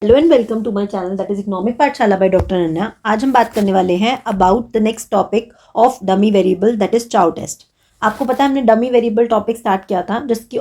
Hello and welcome to my channel that is economic पाठशाला by doctor Ananya. आज हम बात करने वाले हैं about the next topic of dummy variable that is Chow test. आपको पता है हमने डमी वेरिएबल टॉपिक स्टार्ट किया था जिसकी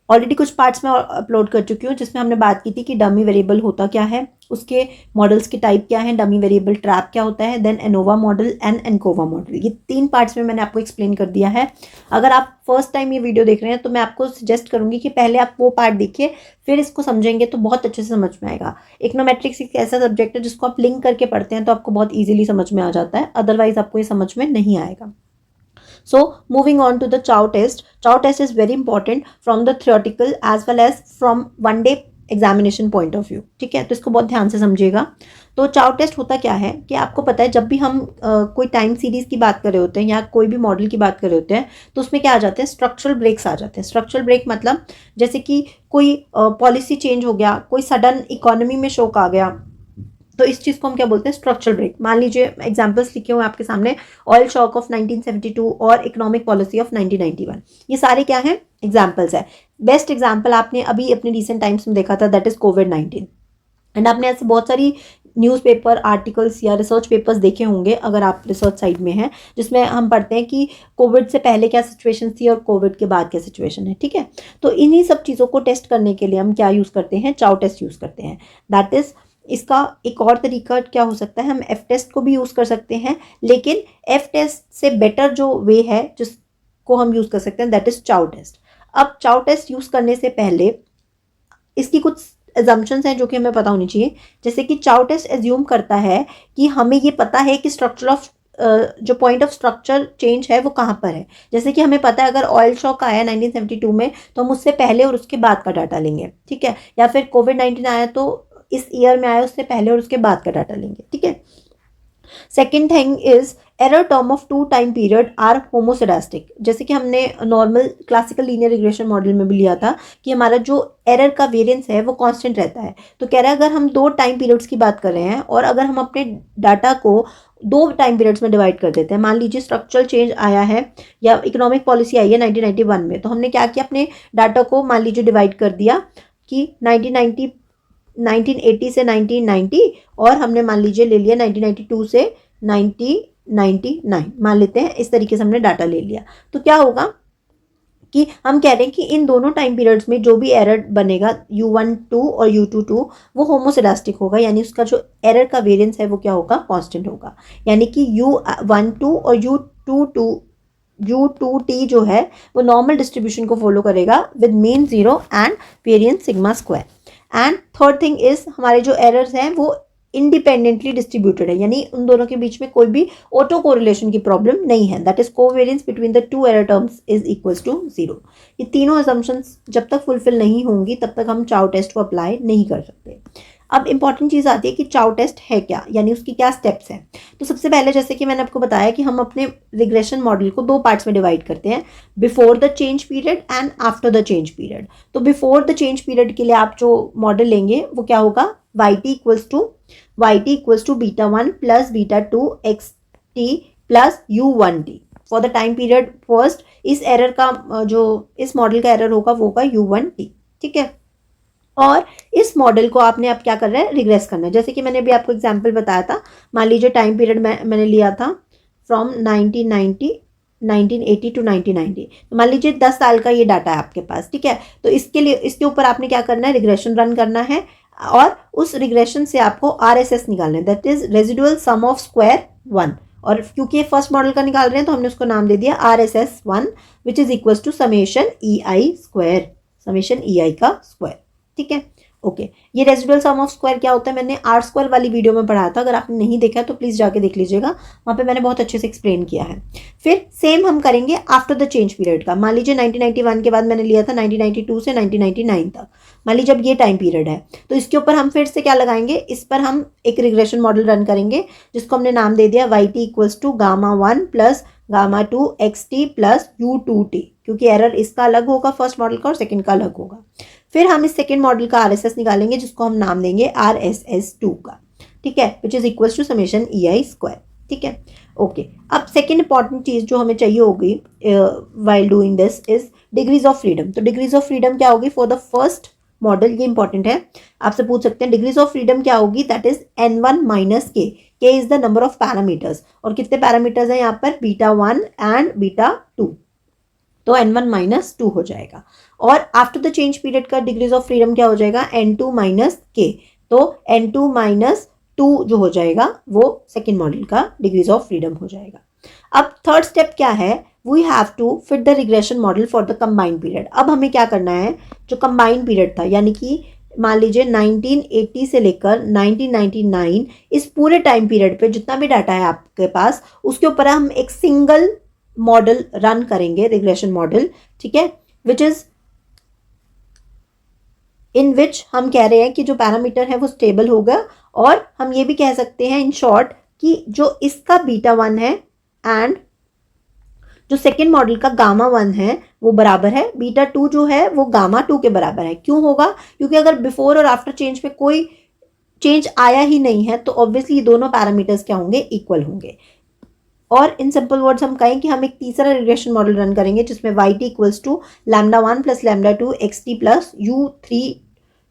ऑलरेडी कुछ पार्ट्स में अपलोड कर चुकी हूँ, जिसमें हमने बात की थी कि डमी वेरिएबल होता क्या है, उसके मॉडल्स के टाइप क्या है, डमी वेरिएबल ट्रैप क्या होता है, then ANOVA model and ANCOVA model. ये 3 पार्ट्स में मैंने आपको एक्सप्लेन कर दिया है। अगर आप फर्स्ट टाइम ये वीडियो देख रहे हैं तो मैं आपको सजेस्ट करूंगी कि पहले आप वो पार्ट देखिए, फिर इसको समझेंगे तो बहुत अच्छे से समझ में आएगा। इकोनोमेट्रिक्स एक ऐसा सब्जेक्ट है जिसको आप लिंक करके पढ़ते हैं तो आपको बहुत ईजिली समझ में आ जाता है, अदरवाइज आपको ये समझ में नहीं आएगा। So moving on to the chow test. Chow test is very important from the theoretical as well as from one day examination point of view. ठीक है, तो इसको बहुत ध्यान से समझिएगा। तो चाउ टेस्ट होता क्या है कि आपको पता है जब भी हम कोई टाइम सीरीज की बात कर रहे होते हैं या कोई भी मॉडल की बात कर रहे होते हैं तो उसमें क्या आ जाते हैं, स्ट्रक्चरल ब्रेक्स आ जाते हैं। स्ट्रक्चरल ब्रेक मतलब जैसे कि कोई पॉलिसी चेंज हो गया, कोई सडन इकोनॉमी में शॉक आ गया, तो इस चीज़ को हम क्या बोलते हैं, स्ट्रक्चरल ब्रेक। मान लीजिए एग्जांपल्स लिखे हुए आपके सामने, ऑयल शॉक ऑफ 1972 और इकोनॉमिक पॉलिसी ऑफ 1991। ये सारे क्या हैं, एग्जांपल्स है। बेस्ट एग्जांपल आपने अभी अपने रिसेंट टाइम्स में देखा था, दैट इज कोविड-19। एंड आपने ऐसे बहुत सारी न्यूज़पेपर आर्टिकल्स या रिसर्च पेपर्स देखे होंगे अगर आप रिसर्च साइड में हैं, जिसमें हम पढ़ते हैं कि कोविड से पहले क्या सिचुएशन थी और कोविड के बाद क्या सिचुएशन है। ठीक है, तो इन्हीं सब चीज़ों को टेस्ट करने के लिए हम क्या यूज़ करते हैं, चाउ टेस्ट यूज़ करते हैं। दैट इज, इसका एक और तरीका क्या हो सकता है, हम एफ टेस्ट को भी यूज़ कर सकते हैं, लेकिन एफ टेस्ट से बेटर जो वे है जिसको हम यूज़ कर सकते हैं दैट इज चाउ टेस्ट। अब चाउ टेस्ट यूज़ करने से पहले इसकी कुछ एजम्पशंस हैं जो कि हमें पता होनी चाहिए। जैसे कि चाउ टेस्ट एज्यूम करता है कि हमें ये पता है कि स्ट्रक्चर ऑफ जो पॉइंट ऑफ स्ट्रक्चर चेंज है वो कहाँ पर है। जैसे कि हमें पता है अगर ऑयल शॉक आया 1972 में तो हम उससे पहले और उसके बाद का डाटा लेंगे। ठीक है, या फिर कोविड-19 आया तो इस ईयर में आया उससे पहले और उसके बाद का डाटा लेंगे। ठीक है, second thing is error term of two time period are homoscedastic. जैसे कि हमने normal classical linear regression model में भी लिया था कि हमारा जो एरर का वेरिएंस है वो कांस्टेंट रहता है। तो कह रहा है अगर हम 2 टाइम पीरियड्स की बात कर रहे हैं और अगर हम अपने डाटा को 2 टाइम पीरियड्स में डिवाइड कर देते हैं, मान लीजिए स्ट्रक्चरल चेंज आया है या इकोनॉमिक पॉलिसी आई है 1991 में, तो हमने क्या किया, अपने डाटा को मान लीजिए डिवाइड कर दिया कि 1980 से 1990, और हमने मान लीजिए ले लिया 1992 से 1999, मान लेते हैं। इस तरीके से हमने डाटा ले लिया तो क्या होगा कि हम कह रहे हैं कि इन दोनों टाइम पीरियड्स में जो भी एरर बनेगा U12 और U22 वो होमोसेडास्टिक होगा, यानी उसका जो एरर का वेरिएंस है वो क्या होगा, कांस्टेंट होगा। यानी कि U12 और U2T जो है वो नॉर्मल डिस्ट्रीब्यूशन को फॉलो करेगा with mean 0 and variance sigma square. And third thing is, हमारे जो एरर्स हैं वो इंडिपेंडेंटली डिस्ट्रीब्यूटेड है, यानी उन दोनों के बीच में कोई भी ऑटो कोरिलेशन की प्रॉब्लम नहीं है। That is covariance between the 2 error terms is equals to 0। ये तीनों असम्पशंस जब तक फुलफिल नहीं होंगी तब तक हम चाउ टेस्ट को अप्लाई नहीं कर सकते। अब इंपॉर्टेंट चीज़ आती है कि चाउ टेस्ट है क्या, यानी उसकी क्या स्टेप्स हैं। तो सबसे पहले जैसे कि मैंने आपको बताया कि हम अपने रिग्रेशन मॉडल को 2 पार्ट्स में डिवाइड करते हैं, before the change period and after the change period. तो बिफोर द चेंज पीरियड के लिए आप जो मॉडल लेंगे वो क्या होगा, yt equals to β1 plus β2 xt plus u1t for the time period first. इस एरर का जो इस मॉडल का एरर होगा वो होगा u1t। ठीक है, और इस मॉडल को आपने अब क्या करना है, रिग्रेस करना है। जैसे कि मैंने अभी आपको एग्जांपल बताया था, मान लीजिए टाइम पीरियड मैंने लिया था फ्रॉम 1980 टू 1990, तो मान लीजिए 10 साल का ये डाटा है आपके पास। ठीक है, तो इसके लिए इसके ऊपर आपने क्या करना है, रिग्रेशन रन करना है और उस रिग्रेशन से आपको RSS निकालना है, that is residual sum of square 1। और क्योंकि ये फर्स्ट मॉडल का निकाल रहे हैं तो हमने उसको नाम दे दिया RSS1 which is equal to summation EI square, summation EI का स्क्वायर। ठीक है, ओके। ये रेजिडुअल सम ऑफ स्क्वायर क्या होता है, मैंने आर स्क्वायर वाली वीडियो में पढ़ाया था, अगर आपने नहीं देखा तो प्लीज़ जाके देख लीजिएगा, वहाँ पे मैंने बहुत अच्छे से एक्सप्लेन किया है। फिर सेम हम करेंगे आफ्टर द चेंज पीरियड का। मान लीजिए 1991 के बाद मैंने लिया था 1992 से 1999 तक, मान लीजिए अब ये टाइम पीरियड है, तो इसके ऊपर हम फिर से क्या लगाएंगे, इस पर हम एक रिग्रेशन मॉडल रन करेंगे जिसको हमने नाम दे दिया yt equals to γ1 plus γ2 xt plus u2t, क्योंकि एरर इसका अलग होगा फर्स्ट मॉडल का और सेकंड का अलग होगा। फिर हम इस सेकंड मॉडल का RSS निकालेंगे जिसको हम नाम देंगे RSS2 का। ठीक है, which is equal to summation EI square. ठीक है, ओके। अब सेकंड इंपॉर्टेंट चीज़ जो हमें चाहिए होगी while doing this is degrees of freedom. तो डिग्रीज ऑफ फ्रीडम क्या होगी, फॉर द फर्स्ट मॉडल, ये इंपॉर्टेंट है, आपसे पूछ सकते हैं डिग्रीज ऑफ फ्रीडम क्या होगी, दैट इज n1 माइनस के, के is the number of parameters, और कितने पैरामीटर्स हैं यहाँ पर, β1 एंड β2, तो n1 माइनस 2 हो जाएगा। और आफ्टर द चेंज पीरियड का डिग्रीज ऑफ फ्रीडम क्या हो जाएगा, n2 माइनस के, तो n2 माइनस 2 जो हो जाएगा वो सेकेंड मॉडल का डिग्रीज ऑफ फ्रीडम हो जाएगा। अब थर्ड स्टेप क्या है, we have to fit the regression model for the combined period. अब हमें क्या करना है, जो कंबाइंड पीरियड था, यानी कि मान लीजिए 1980 से लेकर 1999, इस पूरे टाइम पीरियड पे जितना भी डाटा है आपके पास, उसके ऊपर हम एक सिंगल मॉडल रन करेंगे, रिग्रेशन मॉडल, ठीक है, विच इज इन विच हम कह रहे हैं कि जो पैरामीटर है वो स्टेबल होगा, और हम ये भी कह सकते हैं इन शॉर्ट कि जो इसका β1 है एंड जो सेकेंड मॉडल का γ1 है वो बराबर है, β2 जो है वो γ2 के बराबर है। क्यों होगा, क्योंकि अगर बिफोर और आफ्टर चेंज में कोई चेंज आया ही नहीं है तो ऑब्वियसली ये दोनों पैरामीटर्स क्या होंगे, इक्वल होंगे। और इन सिंपल वर्ड्स हम कहें कि हम एक तीसरा रिग्रेशन मॉडल रन करेंगे जिसमें yt equals to λ1 plus λ2 xt plus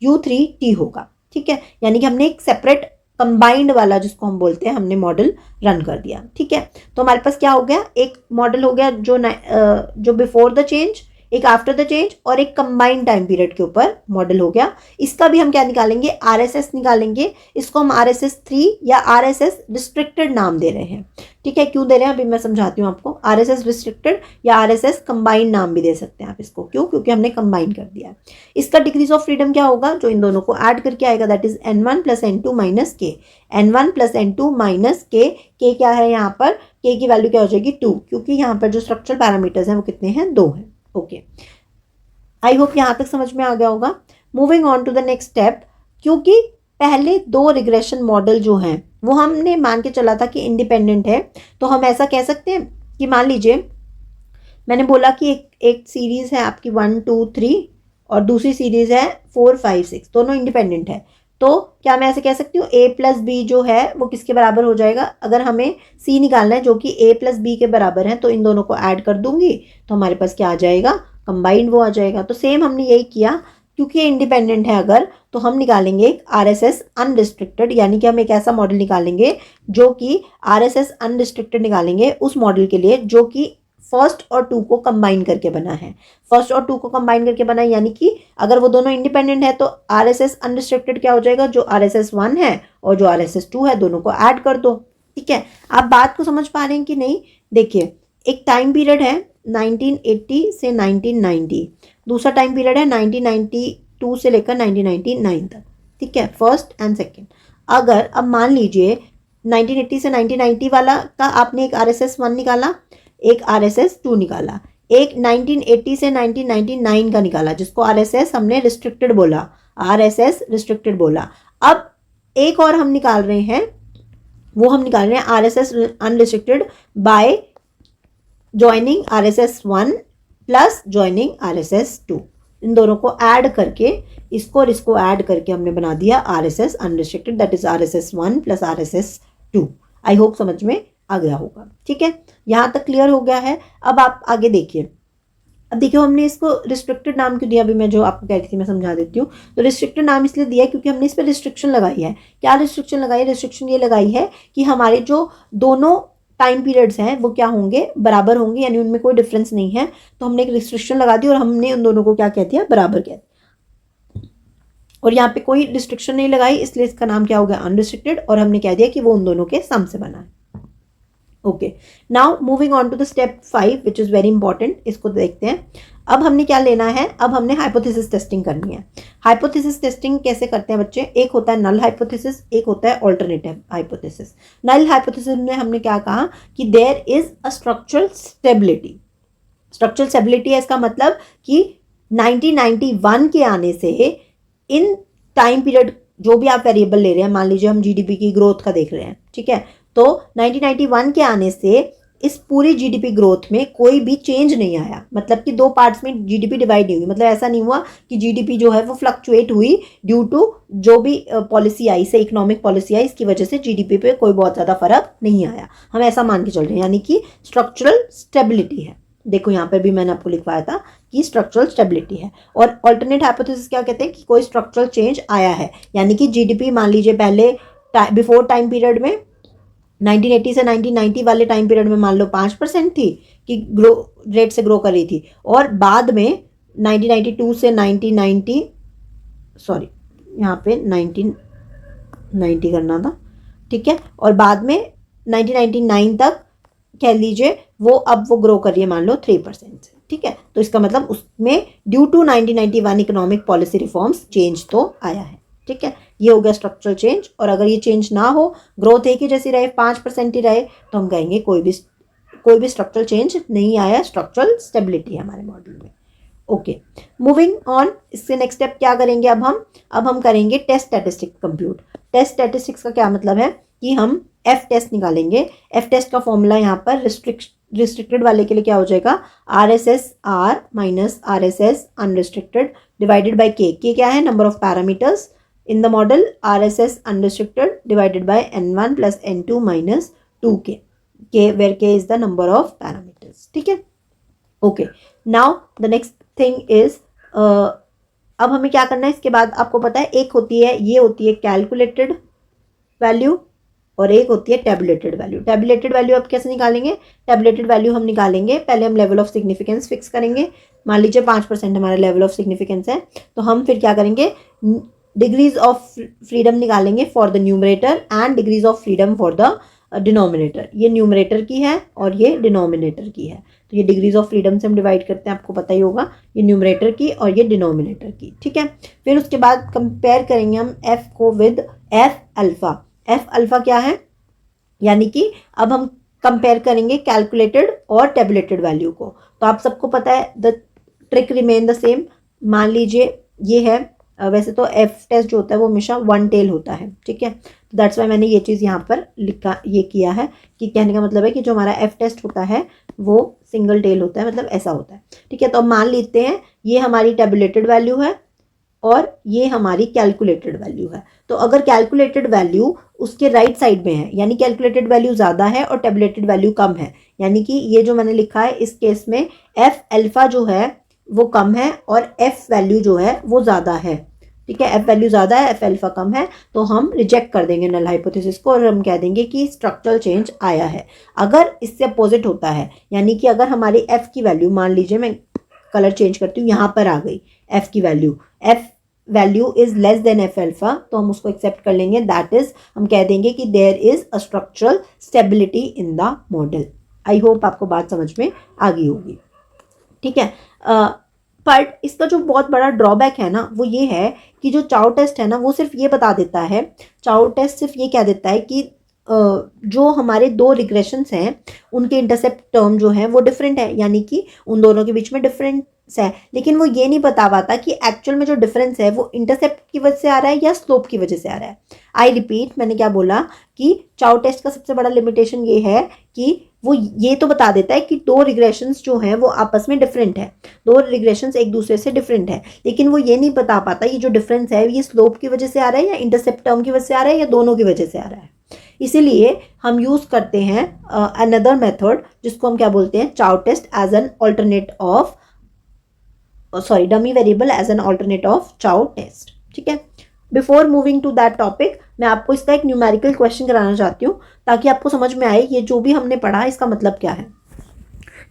u3t होगा, ठीक है, यानी कि हमने एक सेपरेट कंबाइंड वाला जिसको हम बोलते हैं हमने मॉडल रन कर दिया, ठीक है। तो हमारे पास क्या हो गया, एक मॉडल हो गया जो बिफोर द चेंज, एक आफ्टर द चेंज, और एक कंबाइंड टाइम पीरियड के ऊपर मॉडल हो गया। इसका भी हम क्या निकालेंगे, RSS निकालेंगे, इसको हम RSS3 या RSS रिस्ट्रिक्टेड नाम दे रहे हैं, ठीक है। क्यों दे रहे हैं अभी मैं समझाती हूँ आपको, RSS रिस्ट्रिक्टेड या RSS कंबाइंड नाम भी दे सकते हैं आप इसको, क्यों, क्योंकि हमने कंबाइन कर दिया। इसका डिग्रीज ऑफ फ्रीडम क्या होगा, जो इन दोनों को ऐड करके आएगा, that is n1 plus n2 minus के, n1 प्लस n2 माइनस के क्या है यहाँ पर, के की वैल्यू क्या हो जाएगी 2, क्योंकि यहाँ पर जो स्ट्रक्चरल पैरामीटर्स हैं वो कितने हैं, 2 हैं। ओके, आई होप यहाँ तक समझ में आ गया होगा। Moving on to the next step, क्योंकि पहले दो रिग्रेशन मॉडल जो हैं वो हमने मान के चला था कि इंडिपेंडेंट है, तो हम ऐसा कह सकते हैं कि मान लीजिए मैंने बोला कि एक सीरीज है आपकी 1 2 3 और दूसरी सीरीज है 4 5 6, दोनों इंडिपेंडेंट है, तो क्या मैं ऐसे कह सकती हूँ a प्लस बी जो है वो किसके बराबर हो जाएगा, अगर हमें c निकालना है जो कि a प्लस बी के बराबर है, तो इन दोनों को ऐड कर दूंगी तो हमारे पास क्या आ जाएगा, कंबाइंड वो आ जाएगा। तो सेम हमने यही किया, क्योंकि ये इंडिपेंडेंट है अगर, तो हम निकालेंगे एक RSS अनरिस्ट्रिक्टेड, यानी कि हम एक ऐसा मॉडल निकालेंगे जो कि RSS अनरिस्ट्रिक्टेड निकालेंगे उस मॉडल के लिए जो कि फर्स्ट और 2 को कंबाइन करके बना है, फर्स्ट और 2 को कंबाइन करके बना है, यानी कि अगर वो दोनों इंडिपेंडेंट है तो RSS अनरिस्ट्रिक्टेड क्या हो जाएगा, जो RSS 1 है और जो RSS 2 है दोनों को ऐड कर दो, ठीक है। आप बात को समझ पा रहे हैं कि नहीं, देखिए एक टाइम पीरियड है 1980 से 1990, दूसरा टाइम पीरियड है 1992 से लेकर 1999 तक, ठीक है, फर्स्ट एंड सेकेंड। अगर अब मान लीजिए 1980 से 1990 वाला का आपने एक RSS 1 निकाला, एक RSS 2 निकाला, एक 1980 से 1999 का निकाला जिसको RSS हमने रिस्ट्रिक्टेड बोला, RSS रिस्ट्रिक्टेड बोला। अब एक और हम निकाल रहे हैं, वो हम निकाल रहे हैं RSS unrestricted by joining RSS 1 plus joining RSS 2, इन दोनों को ऐड करके इसको और इसको ऐड करके हमने बना दिया RSS unrestricted, that is RSS 1 plus RSS 2। I hope समझ में आ गया होगा, ठीक है, यहाँ तक क्लियर हो गया है। अब आप आगे देखिए, अब देखिए हमने इसको रिस्ट्रिक्टेड नाम क्यों दिया, अभी मैं जो आपको कह रही थी मैं समझा देती हूँ। तो रिस्ट्रिक्टेड नाम इसलिए दिया है क्योंकि हमने इस पर रिस्ट्रिक्शन लगाई है। क्या रिस्ट्रिक्शन लगाई है, रिस्ट्रिक्शन ये लगाई है कि हमारे जो दोनों टाइम पीरियड्स हैं वो क्या होंगे, बराबर होंगे, यानी उनमें कोई डिफरेंस नहीं है, तो हमने एक रिस्ट्रिक्शन लगा दी और हमने उन दोनों को क्या कह दिया, बराबर कह दिया। और यहाँ पे कोई रिस्ट्रिक्शन नहीं लगाई, इसलिए इसका नाम क्या हो गया, अनरिस्ट्रिक्टेड, और हमने कह दिया कि वो उन दोनों के सम से बना है। Okay, now moving on to the step 5 which is very important, इसको देखते हैं। अब हमने क्या लेना है, अब हमने हाइपोथेसिस टेस्टिंग करनी है। हाइपोथेसिस टेस्टिंग कैसे करते हैं बच्चे, एक होता है नल हाइपोथेसिस, एक होता है ऑल्टरनेटिव हाइपोथेसिस। नल हाइपोथेसिस में हमने क्या कहा कि there is a structural stability, structural stability है, इसका मतलब कि 1991 के आने से इन टाइम पीरियड जो भी आप वेरिएबल ले रहे हैं, मान लीजिए हम GDP की ग्रोथ का देख रहे हैं, ठीक है, तो 1991 के आने से इस पूरी GDP ग्रोथ में कोई भी चेंज नहीं आया, मतलब कि दो पार्ट्स में GDP डिवाइड नहीं हुई, मतलब ऐसा नहीं हुआ कि GDP जो है वो फ्लक्चुएट हुई ड्यू टू जो भी पॉलिसी आई से, इकोनॉमिक पॉलिसी आई, इसकी वजह से GDP पे कोई बहुत ज़्यादा फर्क नहीं आया, हम ऐसा मान के चल रहे हैं, यानी कि स्ट्रक्चरल स्टेबिलिटी है। देखो यहाँ पर भी मैंने आपको लिखवाया था कि स्ट्रक्चरल स्टेबिलिटी है। और अल्टरनेट हाइपोथेसिस क्या कहते हैं कि कोई स्ट्रक्चरल चेंज आया है, यानी कि जीडीपी मान लीजिए पहले बिफोर टाइम पीरियड में 1980 से 1990 वाले टाइम पीरियड में मान लो 5% थी कि ग्रो रेट से ग्रो कर रही थी, और बाद में 1992 से 1990 सॉरी यहाँ पे 1990 करना था, ठीक है, और बाद में 1999 तक कह लीजिए वो ग्रो कर रही है मान लो 3% से, ठीक है। तो इसका मतलब उसमें due to 1991 economic policy reforms change तो आया है, ठीक है। ये हो गया स्ट्रक्चरल चेंज। और अगर ये चेंज ना हो, ग्रोथ एक ही जैसी रहे, 5% ही रहे, तो हम कहेंगे कोई भी स्ट्रक्चरल चेंज नहीं आया, स्ट्रक्चरल स्टेबिलिटी है हमारे मॉडल में। ओके, मूविंग ऑन, इससे नेक्स्ट स्टेप क्या करेंगे अब हम करेंगे test statistics compute. Test statistics का क्या मतलब है कि हम एफ टेस्ट निकालेंगे। एफ टेस्ट का फॉर्मूला यहाँ पर रिस्ट्रिक्टेड वाले के लिए क्या हो जाएगा, RSS minus RSS unrestricted divided by K क्या है, number of parameters in the model, RSS unrestricted divided by N1 plus N2 minus 2K, where K is the number of parameters, ठीक है। Okay, now the next thing is, अब हमें क्या करना है इसके बाद, आपको पता है एक होती है कैलकुलेटेड वैल्यू और एक होती है टेबुलेटेड वैल्यू। टेबुलेटेड वैल्यू आप कैसे निकालेंगे, टेबुलेटेड वैल्यू हम निकालेंगे, पहले हम लेवल ऑफ सिग्निफिकेंस फिक्स करेंगे। मान लीजिए 5% हमारा लेवल ऑफ सिग्निफिकेंस है, तो हम फिर क्या करेंगे, डिग्रीज ऑफ फ्रीडम निकालेंगे for the numerator and degrees of freedom for the denominator. ये न्यूमरेटर की है और ये डिनोमिनेटर की है, तो ये डिग्रीज ऑफ फ्रीडम से हम डिवाइड करते हैं, आपको पता ही होगा, ये न्यूमरेटर की और ये डिनोमिनेटर की, ठीक है। फिर उसके बाद कंपेयर करेंगे हम एफ को with F alpha. F alpha क्या है, यानी कि अब हम कंपेयर करेंगे कैलकुलेटेड और टेबुलेटेड वैल्यू को। तो आप सबको पता है the trick remain the same. मान लीजिए ये है, वैसे तो एफ टेस्ट जो होता है वो हमेशा वन टेल होता है, ठीक है, दैट्स वाई मैंने ये चीज़ यहाँ पर लिखा, ये किया है कि कहने का मतलब है कि जो हमारा एफ टेस्ट होता है वो सिंगल टेल होता है, मतलब ऐसा होता है, ठीक है। तो अब मान लेते हैं ये हमारी टेबुलेटेड वैल्यू है और ये हमारी कैलकुलेटेड वैल्यू है। तो अगर कैलकुलेटेड वैल्यू उसके राइट साइड में है, यानी कैलकुलेटेड वैल्यू ज़्यादा है और टेबुलेटेड वैल्यू कम है, यानी कि ये जो मैंने लिखा है इस केस में एफ अल्फा जो है वो कम है और एफ वैल्यू जो है वो ज़्यादा है, ठीक है। एफ वैल्यू ज़्यादा है, एफ अल्फा कम है, तो हम रिजेक्ट कर देंगे नल हाइपोथेसिस को और हम कह देंगे कि स्ट्रक्चरल चेंज आया है। अगर इससे अपोजिट होता है, यानी कि अगर हमारी एफ की वैल्यू, मान लीजिए मैं कलर चेंज करती हूँ, यहाँ पर आ गई एफ की value, F value is less than F alpha, तो हम उसको एक्सेप्ट कर लेंगे, दैट इज हम कह देंगे कि there is a structural stability in the model. I hope आपको बात समझ में आ गई होगी, ठीक है। बट इसका जो बहुत बड़ा ड्रॉबैक है ना वो ये है कि जो चाउ टेस्ट है ना वो सिर्फ ये बता देता है, चाउ टेस्ट सिर्फ ये कह देता है कि जो हमारे दो रिग्रेशंस हैं उनके इंटरसेप्ट टर्म जो है वो डिफरेंट है, यानी कि उन दोनों के बीच में डिफरेंस है, लेकिन वो ये नहीं बता पाता कि एक्चुअल में जो डिफरेंस है वो इंटरसेप्ट की वजह से आ रहा है या स्लोप की वजह से आ रहा है। आई रिपीट, मैंने क्या बोला कि चाउ टेस्ट का सबसे बड़ा लिमिटेशन ये है कि वो ये तो बता देता है कि दो रिग्रेशंस जो हैं वो आपस में डिफरेंट है, दो रिग्रेशंस एक दूसरे से डिफरेंट है, लेकिन वो ये नहीं बता पाता ये जो डिफरेंस है ये स्लोप की वजह से आ रहा है या इंटरसेप्ट टर्म की वजह से आ रहा है या दोनों की वजह से आ रहा है। इसीलिए हम यूज़ करते हैं अनदर मेथड जिसको हम क्या बोलते हैं, Chow test as an alternate of dummy variable as an alternate of Chow test, ठीक है। Before moving to that topic, मैं आपको इसका एक न्यूमेरिकल क्वेश्चन कराना चाहती हूँ ताकि आपको समझ में आए ये जो भी हमने पढ़ा इसका मतलब क्या है,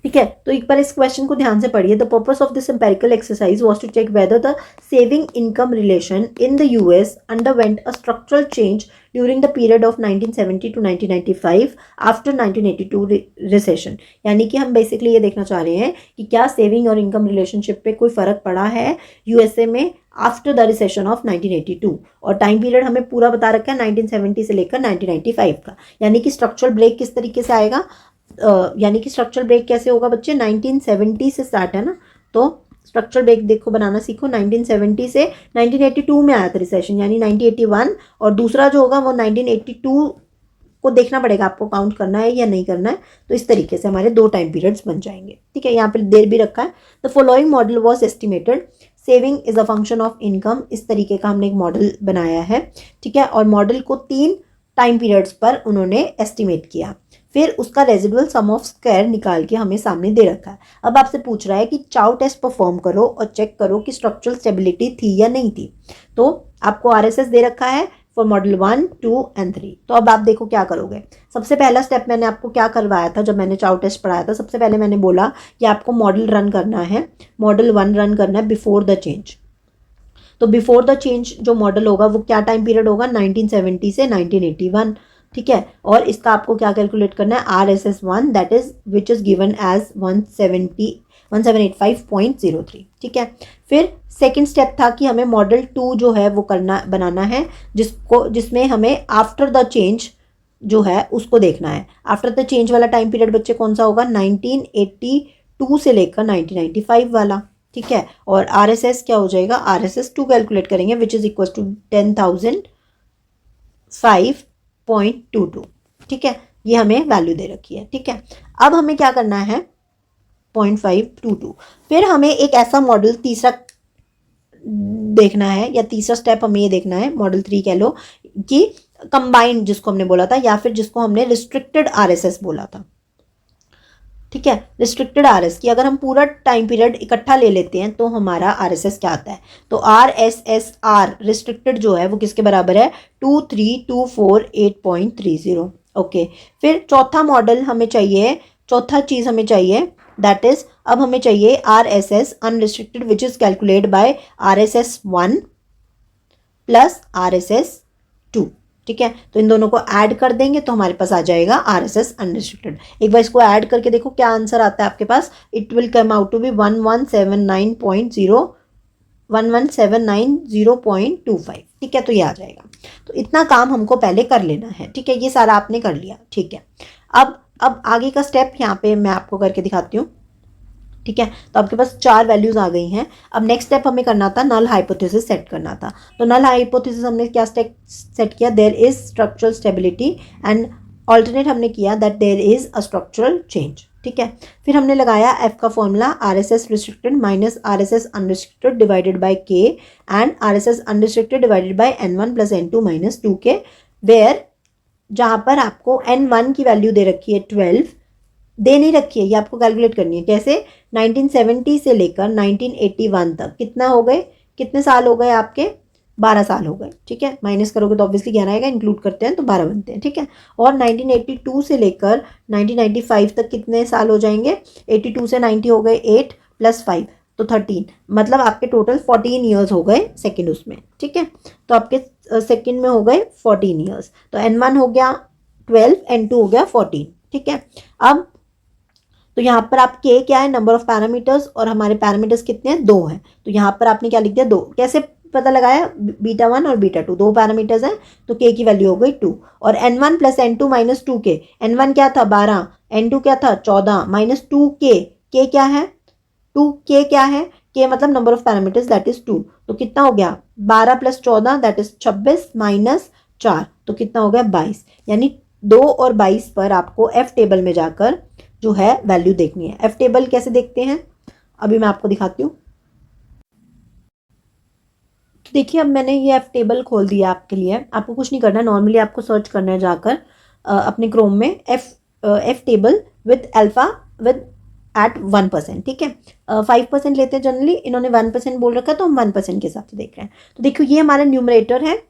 ठीक है। तो एक बार इस क्वेश्चन को ध्यान से पढ़िए। The purpose of this empirical exercise was to check whether the saving income relation in the US underwent a structural change during the period of 1970 to 1995 after 1982 recession. यानी कि हम बेसिकली ये देखना चाह रहे हैं कि क्या सेविंग और इनकम रिलेशनशिप पे कोई फ़र्क पड़ा है यूएसए में आफ्टर द रिसेशन ऑफ 1982, और टाइम पीरियड हमें पूरा बता रखा है 1970 से लेकर 1995 का। यानी कि स्ट्रक्चरल ब्रेक किस तरीके से आएगा, यानी कि स्ट्रक्चरल ब्रेक कैसे होगा बच्चे, 1970 से स्टार्ट है ना, तो स्ट्रक्चरल ब्रेक देखो बनाना सीखो। 1970 से 1982 में आया था रिसेशन, यानी 1981, और दूसरा जो होगा वो 1982 को देखना पड़ेगा आपको, काउंट करना है या नहीं करना है। तो इस तरीके से हमारे दो टाइम पीरियड्स बन जाएंगे, ठीक है। यहाँ पे देर भी रखा है। The following model was estimated, saving is a function of income, इस तरीके का हमने एक मॉडल बनाया है, ठीक है। और मॉडल को 3 टाइम पीरियड्स पर उन्होंने एस्टिमेट किया। फिर उसका रेजिडुअल सम ऑफ स्क्वायर निकाल के हमें सामने दे रखा है। अब आपसे पूछ रहा है कि चाउ टेस्ट परफॉर्म करो और चेक करो कि स्ट्रक्चरल स्टेबिलिटी थी या नहीं थी। तो आपको RSS दे रखा है फॉर मॉडल 1, 2 एंड 3। तो अब आप देखो क्या करोगे। सबसे पहला स्टेप मैंने आपको क्या करवाया था जब मैंने चाउ टेस्ट पढ़ाया था, सबसे पहले मैंने बोला कि आपको मॉडल रन करना है, मॉडल 1 रन करना है बिफोर द चेंज। तो बिफोर द चेंज जो मॉडल होगा वो क्या टाइम पीरियड होगा, 1970 से 1981, ठीक है। और इसका आपको क्या कैलकुलेट करना है, RSS1 that is which is given as 1785.03, ठीक है। फिर सेकंड स्टेप था कि हमें मॉडल 2 जो है वो बनाना है, जिसमें हमें आफ्टर द चेंज जो है उसको देखना है। आफ्टर द चेंज वाला टाइम पीरियड बच्चे कौन सा होगा, 1982 से लेकर 1995 वाला, ठीक है। और RSS क्या हो जाएगा, RSS2 कैलकुलेट करेंगे विच इज इक्वल टू 10,005.22, ठीक है। ये हमें वैल्यू दे रखी है, ठीक है। अब हमें क्या करना है, 0.522। फिर हमें एक ऐसा मॉडल तीसरा देखना है, या तीसरा स्टेप हमें ये देखना है, मॉडल 3 कह लो, कि कंबाइंड जिसको हमने बोला था, या फिर जिसको हमने रिस्ट्रिक्टेड RSS बोला था, ठीक है। रिस्ट्रिक्टेड RS की अगर हम पूरा टाइम पीरियड इकट्ठा ले लेते हैं तो हमारा RSS क्या आता है, तो RSSR रिस्ट्रिक्टेड जो है वो किसके बराबर है, 23,248.30, ओके। फिर चौथा मॉडल हमें चाहिए, चौथा चीज़ हमें चाहिए, दैट इज अब हमें चाहिए RSS unrestricted which is calculate bye RSS1 plus RSS2, ठीक है। तो इन दोनों को ऐड कर देंगे तो हमारे पास आ जाएगा RSS अनरिस्ट्रिक्टेड। एक बार इसको ऐड करके देखो क्या आंसर आता है आपके पास, it will come out to be 1179.25, ठीक है। तो ये आ जाएगा। तो इतना काम हमको पहले कर लेना है, ठीक है। ये सारा आपने कर लिया, ठीक है। अब आगे का स्टेप यहाँ पे मैं आपको करके दिखाती हूँ, ठीक है। तो आपके पास 4 वैल्यूज आ गई हैं। अब नेक्स्ट स्टेप हमें करना था, नल हाइपोथेसिस सेट करना था। तो नल हाइपोथेसिस हमने क्या सेट किया, there is structural stability, and alternate हमने किया that there is a structural change, ठीक है। फिर हमने लगाया F का formula, RSS restricted minus RSS unrestricted divided by K and RSS unrestricted divided by N1 plus N2 minus 2K, where जहाँ पर आपको N1 की वैल्यू दे रखी है 12, दे नहीं रखी है, ये आपको कैलकुलेट करनी है। कैसे, 1970 से लेकर 1981 तक कितना हो गए, कितने साल हो गए आपके, 12 साल हो गए, ठीक है। माइनस करोगे तो ऑब्वियसली 11 आएगा, इंक्लूड करते हैं तो 12 बनते हैं, ठीक है। और 1982 से लेकर 1995 तक कितने साल हो जाएंगे, 82 से 90 हो गए 8 प्लस 5 तो 13, मतलब आपके टोटल 14 ईयर्स हो गए सेकेंड उसमें, ठीक है। तो आपके सेकेंड में हो गए 14 ईयर्स। तो N1 हो गया 12, N2 हो गया 14, ठीक है। अब तो यहाँ पर आप K क्या है, नंबर ऑफ पैरामीटर्स, और हमारे पैरामीटर्स कितने हैं, 2 हैं। तो यहाँ पर आपने क्या लिख दिया, 2। कैसे पता लगाया, β1 और β2 दो पैरामीटर्स हैं, तो K की वैल्यू हो गई 2। और N1 plus N2 minus 2K, N1 क्या था 12, N2 क्या था 14 माइनस 2K, K क्या है 2K क्या है, K मतलब number of parameters that is 2। तो कितना हो गया, 12 प्लस 14 दैट इज 26 माइनस 4 तो कितना हो गया 22। यानी 2 और 22 पर आपको F टेबल में जाकर जो है वैल्यू देखनी है। F टेबल कैसे देखते हैं, अभी मैं आपको दिखाती हूँ। तो देखिए अब मैंने ये F टेबल खोल दिया आपके लिए। आपको कुछ नहीं करना, नॉर्मली आपको सर्च करना है जाकर अपने क्रोम में F table with alpha with at 1%, ठीक है। 5% लेते हैं जनरली, इन्होंने 1% बोल रखा है तो हम 1% के हिसाब से देख रहे हैं। तो देखियो ये हमारा न्यूमरेटर है,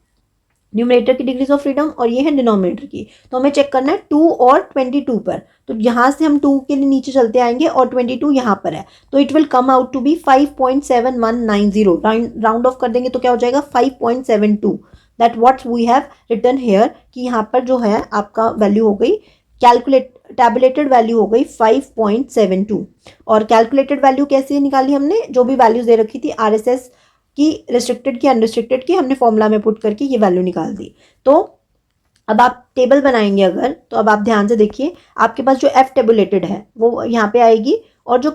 न्यूमरेटर की डिग्रीज ऑफ फ्रीडम, और ये है डिनोमिनेटर की। तो हमें चेक करना है 2 और 22 पर। तो यहाँ से हम 2 के लिए नीचे चलते आएंगे और 22 यहाँ पर है, तो it will come out to be 5.7190। Round off कर देंगे तो क्या हो जाएगा 5.72। That what we have written here, कि यहाँ पर जो है आपका वैल्यू हो गई टैबुलेटेड वैल्यू हो गई 5.72। और कैलकुलेटेड वैल्यू कैसे निकाली हमने, जो भी वैल्यूज दे रखी थी RSS की, रिस्ट्रिक्टेड की, अनरिस्ट्रिक्टेड की, हमने फॉर्मूला में पुट करके ये वैल्यू निकाल दी। तो अब आप टेबल बनाएंगे अगर, तो अब आप ध्यान से देखिए, आपके पास जो F टेबुलेटेड है वो यहाँ पे आएगी, और जो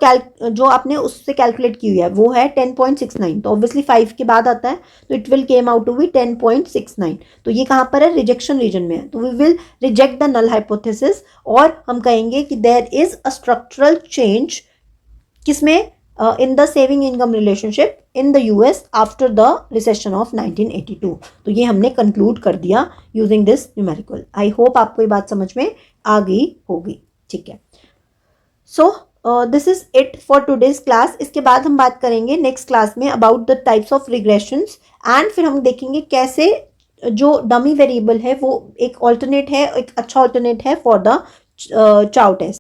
आपने उससे कैलकुलेट की हुई है वो है 10.69। तो ऑब्वियसली 5 के बाद आता है, तो it will came out to be 10.69। तो ये कहाँ पर है, रिजेक्शन रीजन में है। तो we will reject the null hypothesis, और हम कहेंगे कि there is a structural change, किसमें, in the saving income relationship in the US after the recession of 1982. तो ये हमने कंक्लूड कर दिया using this numerical. I hope आपको ये बात समझ में आ गई होगी. ठीक है. So this is it for today's class. इसके बाद हम बात करेंगे नेक्स्ट क्लास में about the types of regressions and फिर हम देखेंगे कैसे जो डमी वेरिएबल है वो एक ऑल्टरनेट है, एक अच्छा ऑल्टरनेट है फॉर द चाउ टेस्ट.